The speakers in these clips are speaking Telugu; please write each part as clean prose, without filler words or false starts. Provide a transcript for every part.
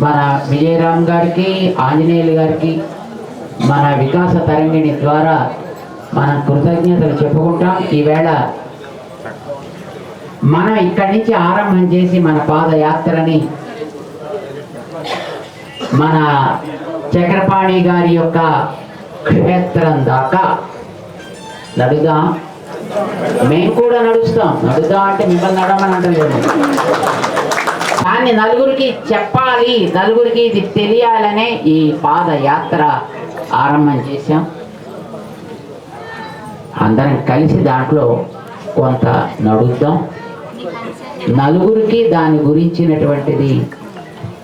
మన విజయరామ్ గారికి, ఆంజనేయులు గారికి మన వికాస తరంగిణి ద్వారా మనం కృతజ్ఞతలు చెప్పుకుంటాం. ఈవేళ మనం ఇక్కడి నుంచి ఆరంభం చేసి మన పాదయాత్రని మన చక్రపాణి గారి యొక్క క్షేత్రం దాకా నడుద్దాం. మేము కూడా నడుస్తాం. నడుద్దాం అంటే మిమ్మల్ని నడవమని అంటలేదు, కానీ నలుగురికి చెప్పాలి, నలుగురికి ఇది తెలియాలనే ఈ పాదయాత్ర ఆరంభం చేశాం. అందరం కలిసి దాంట్లో కొంత నడుద్దాం, నలుగురికి దాని గురించినటువంటిది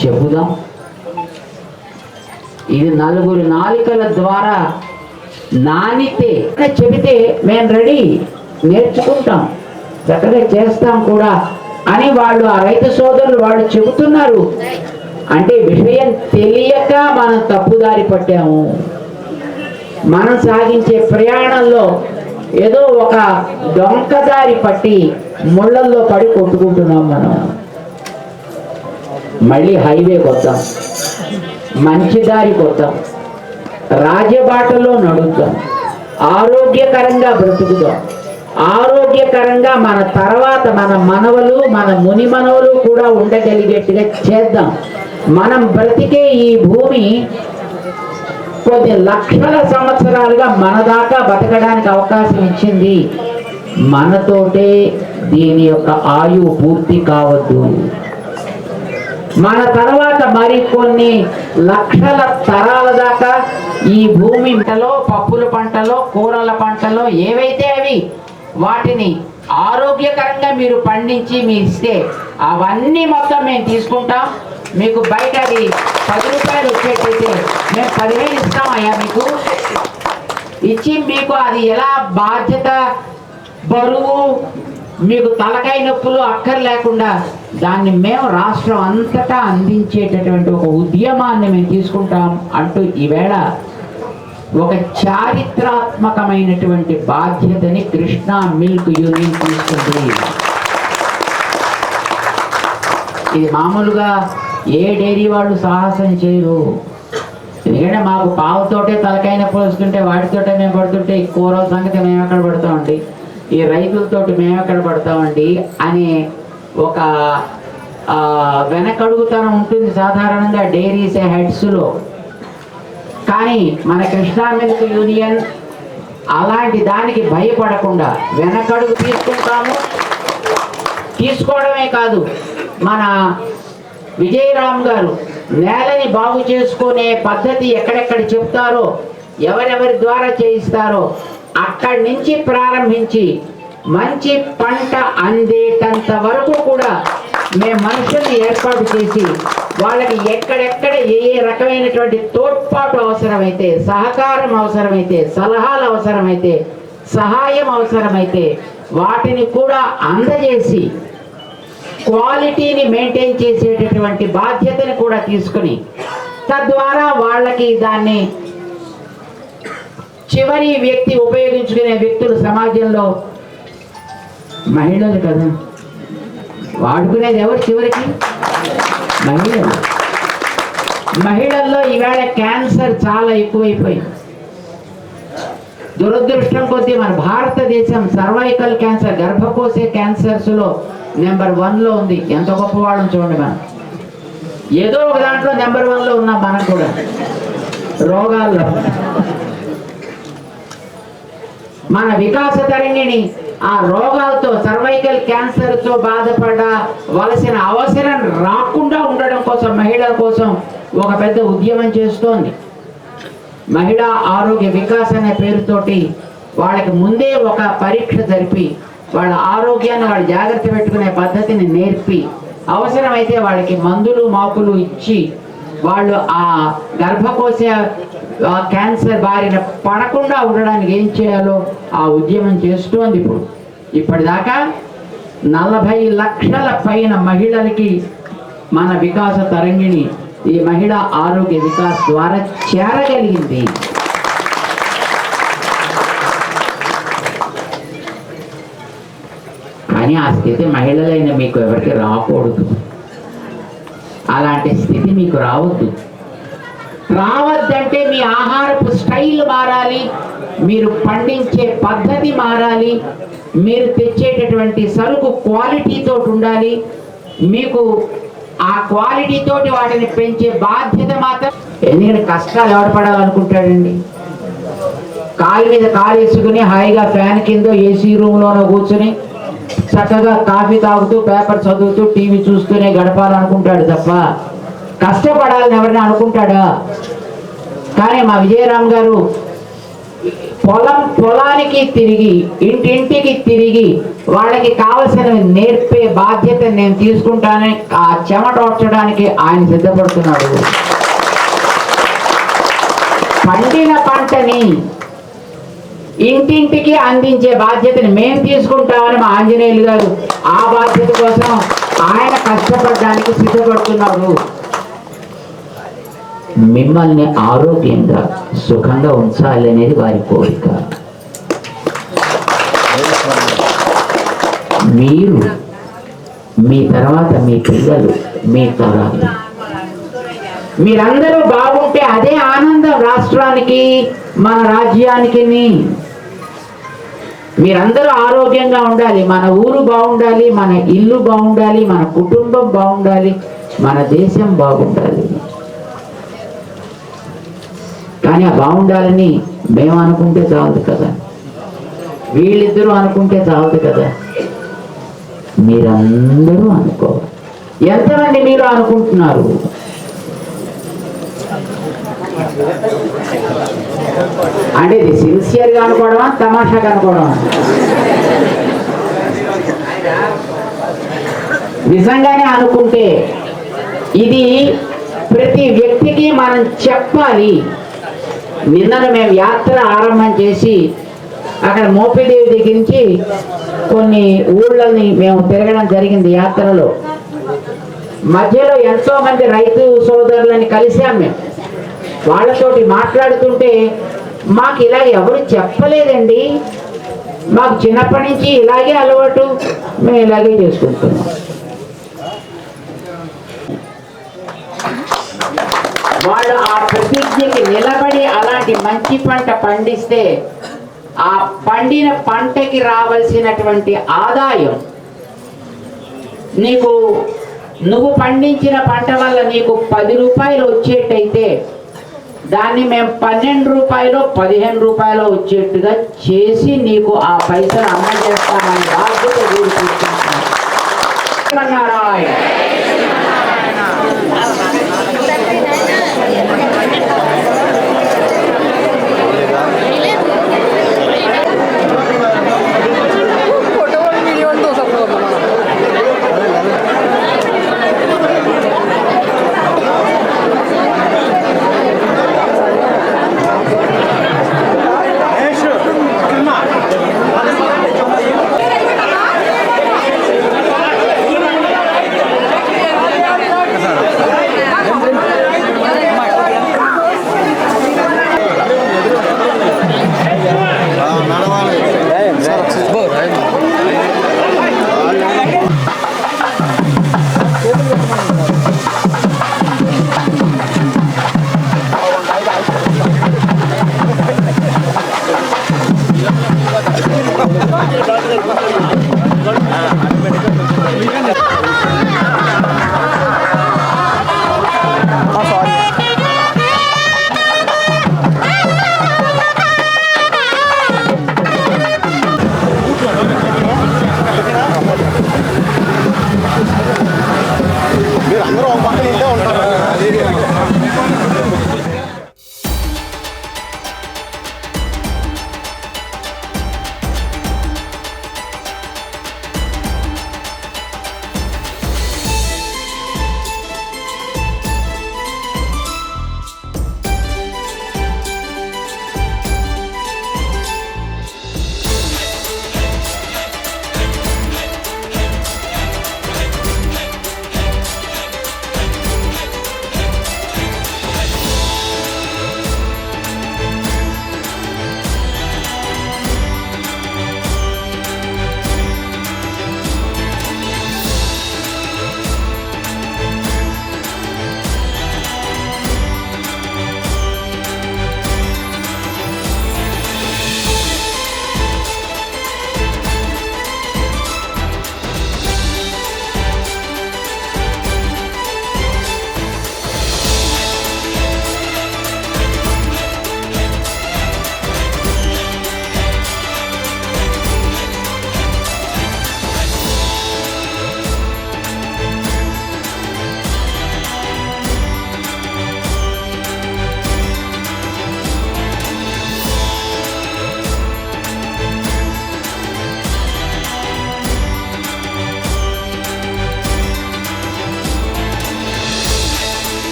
చెబుదాం. ఇది నలుగురు నాలుకల ద్వారా నానితే చెబితే మేము రెడీ, నేర్చుకుంటాం, చక్కగా చేస్తాం కూడా అని వాళ్ళు ఆ రైతు సోదరులు వాళ్ళు చెబుతున్నారు. అంటే విషయం తెలియక మనం తప్పుదారి పట్టాము. మనం సాగించే ప్రయాణంలో ఏదో ఒక డొంకదారి పట్టి ముళ్ళల్లో పడి కొట్టుకుంటున్నాం. మనం మళ్ళీ హైవేకి వద్దాం, మంచి దారికి వద్దాం, రాజబాటలో నడుద్దాం, ఆరోగ్యకరంగా బ్రతుకుదాం, ఆరోగ్యకరంగా మన తర్వాత మన మనవలు, మన ముని మనవలు కూడా ఉండగలిగేట్టుగా చేద్దాం. మనం బ్రతికే ఈ భూమి కొన్ని లక్షల సంవత్సరాలుగా మన దాకా బతకడానికి అవకాశం ఇచ్చింది. మనతోటే దీని యొక్క ఆయువు పూర్తి కావద్దు. మన తర్వాత మరికొన్ని లక్షల తరాల దాకా ఈ భూమి పంటలో, పప్పుల పంటలో, కూరల పంటలో ఏవైతే అవి వాటిని ఆరోగ్యకరంగా మీరు పండించి మీ ఇస్తే అవన్నీ మొత్తం మేము తీసుకుంటాం. మీకు బయట అది 10 రూపాయలు వచ్చేటైతే మేము 10,000 ఇస్తామయ్యా. మీకు ఇచ్చి మీకు అది ఎలా బాధ్యత, బరువు, మీకు తలకాయ నొప్పులు అక్కర్లేకుండా దాన్ని మేము రాష్ట్రం అంతటా అందించేటటువంటి ఒక ఉద్యమాన్ని మేము తీసుకుంటాం అంటూ ఈవేళ ఒక చారిత్రాత్మకమైనటువంటి బాధ్యతని కృష్ణా మిల్క్ యూనియన్ తీసుకుంది. ఇది మామూలుగా ఏ డైరీ వాళ్ళు సాహసం చేయరు. ఎందుకంటే మాకు పావుతోటే తలకాయ నొప్పులు వస్తుంటే వాటితోటే మేము పడుతుంటే ఈ కూరల సంగతి మేము ఎక్కడ పడతామండి, ఈ రైతులతోటి మేము ఎక్కడ పడతామండి అనే ఒక వెనకడుగుతనం ఉంటుంది సాధారణంగా డైరీస్ హెడ్స్లో. కానీ మన కృష్ణా మిల్క్ యూనియన్ అలాంటి దానికి భయపడకుండా వెనకడుగు తీసుకుంటాము. తీసుకోవడమే కాదు, మన విజయరామ్ గారు నేలని బాగు చేసుకునే పద్ధతి ఎక్కడెక్కడ చెప్తారో, ఎవరెవరి ద్వారా చేయిస్తారో అక్కడి నుంచి ప్రారంభించి మంచి పంట అందేటంత వరకు కూడా మేము మనుషుల్ని ఏర్పాటు చేసి వాళ్ళకి ఎక్కడెక్కడ ఏ ఏ రకమైనటువంటి తోడ్పాటు అవసరమైతే, సహకారం అవసరమైతే, సలహాలు అవసరమైతే, సహాయం అవసరమైతే వాటిని కూడా అందజేసి క్వాలిటీని మెయింటైన్ చేసేటటువంటి బాధ్యతని కూడా తీసుకుని తద్వారా వాళ్ళకి దాన్ని చివరి వ్యక్తి ఉపయోగించుకునే వ్యక్తులు సమాజంలో మహిళలు కదా, వాడుకునేది ఎవరు చివరికి? మహిళలు. మహిళల్లో ఈవేళ క్యాన్సర్ చాలా ఎక్కువైపోయింది. దురదృష్టం కొద్దీ మన భారతదేశం సర్వైకల్ క్యాన్సర్, గర్భకోశ క్యాన్సర్స్లో నెంబర్ 1లో ఉంది. ఎంత గొప్పవాళ్ళని చూడండి. మనం ఏదో ఒక దాంట్లో నెంబర్ 1లో ఉన్నాం. మనం కూడా రోగాల్లో మన వికాస తరంగిణి ఆ రోగాలతో, సర్వైకల్ క్యాన్సర్తో బాధపడవలసిన అవసరం రాకుండా ఉండడం కోసం, మహిళల కోసం ఒక పెద్ద ఉద్యమం చేస్తోంది. మహిళా ఆరోగ్య వికాస్ అనే పేరుతోటి వాళ్ళకి ముందే ఒక పరీక్ష జరిపి వాళ్ళ ఆరోగ్యాన్ని వాళ్ళు జాగ్రత్త పెట్టుకునే పద్ధతిని నేర్పి అవసరమైతే వాళ్ళకి మందులు మాకులు ఇచ్చి వాళ్ళు ఆ గర్భకోశ క్యాన్సర్ బారిన పడకుండా ఉండడానికి ఏం చేయాలో ఆ ఉద్యమం చేస్తోంది. ఇప్పటిదాకా 40 లక్షల పైన మహిళలకి మన వికాస తరంగిణి ఈ మహిళా ఆరోగ్య వికాస్ ద్వారా చేరగలిగింది. కానీ ఆ స్థితి మహిళలైన మీకు ఎవరికి రాకూడదు. అలాంటి స్థితి మీకు రావద్దంటే మీ ఆహారపు స్టైల్ మారాలి, మీరు పండించే పద్ధతి మారాలి, మీరు తెచ్చేటటువంటి సరుకు క్వాలిటీతో ఉండాలి. మీకు ఆ క్వాలిటీ తోటి వాటిని పెంచే బాధ్యత మాత్రం. ఎందుకంటే కష్టాలు ఎవడు పడాలనుకుంటాడండి? కాలు మీద కాలు వేసుకుని హాయిగా ఫ్యాన్ కింద ఏసీ రూమ్లోనో కూర్చుని చక్కగా కాఫీ తాగుతూ పేపర్ చదువుతూ టీవీ చూస్తూనే గడపాలనుకుంటాడు తప్ప కష్టపడాలని ఎవరైనా అనుకుంటాడా? కానీ మా విజయరామ్ గారు పొలానికి తిరిగి ఇంటింటికి తిరిగి వాళ్ళకి కావలసినవి నేర్పే బాధ్యత నేను తీసుకుంటానని ఆ చెమటోడ్చడానికి ఆయన సిద్ధపడుతున్నాడు. పండిన పంటని ఇంటింటికి అందించే బాధ్యతని మేము తీసుకుంటామని మా ఆంజనేయులు గారు ఆ బాధ్యత కోసం ఆయన కష్టపడడానికి సిద్ధపడుతున్నాడు. మిమ్మల్ని ఆరోగ్యంగా సుఖంగా ఉంచాలి అనేది వారి కోరిక. మీరు మీ తర్వాత మీ పిల్లలు మీ తరాలు మీరందరూ బాగుంటే అదే ఆనందం రాష్ట్రానికి మన రాజ్యానికి. మీరందరూ ఆరోగ్యంగా ఉండాలి, మన ఊరు బాగుండాలి, మన ఇల్లు బాగుండాలి, మన కుటుంబం బాగుండాలి, మన దేశం బాగుండాలి. కానీ ఆ బాగుండాలని మేము అనుకుంటే చాలదు కదా, వీళ్ళిద్దరూ అనుకుంటే చాలదు కదా, మీరందరూ అనుకోవాలి. ఎంతమంది మీరు అనుకుంటున్నారు? అంటే ఇది సిన్సియర్గా అనుకోవడమా తమాషాగా అనుకోవడమా? నిజంగానే అనుకుంటే ఇది ప్రతి వ్యక్తికి మనం చెప్పాలి. నిన్న మేము యాత్ర ఆరంభం చేసి అక్కడ మోపిదేవి దగ్గర నుంచి కొన్ని ఊళ్ళని మేము తిరగడం జరిగింది. యాత్రలో మధ్యలో ఎంతో మంది రైతు సోదరులని కలిసాం. మేము వాళ్ళతోటి మాట్లాడుతుంటే మాకు ఇలా ఎవరు చెప్పలేదండి, మాకు చిన్నప్పటి నుంచి ఇలాగే అలవాటు, మేము ఇలాగే చేసుకుంటున్నాం. వాళ్ళు ఆ ప్రతిజ్ఞకి నిలబడి అలాంటి మంచి పంట పండిస్తే ఆ పండిన పంటకి రావాల్సినటువంటి ఆదాయం నువ్వు పండించిన పంట వల్ల నీకు 10 రూపాయలు వచ్చేటైతే దాన్ని మేము 12 రూపాయలు 15 రూపాయలు వచ్చేట్టుగా చేసి నీకు ఆ పైసలు అందజేస్తామని బాధ్యత తీసుకుంటున్నాం.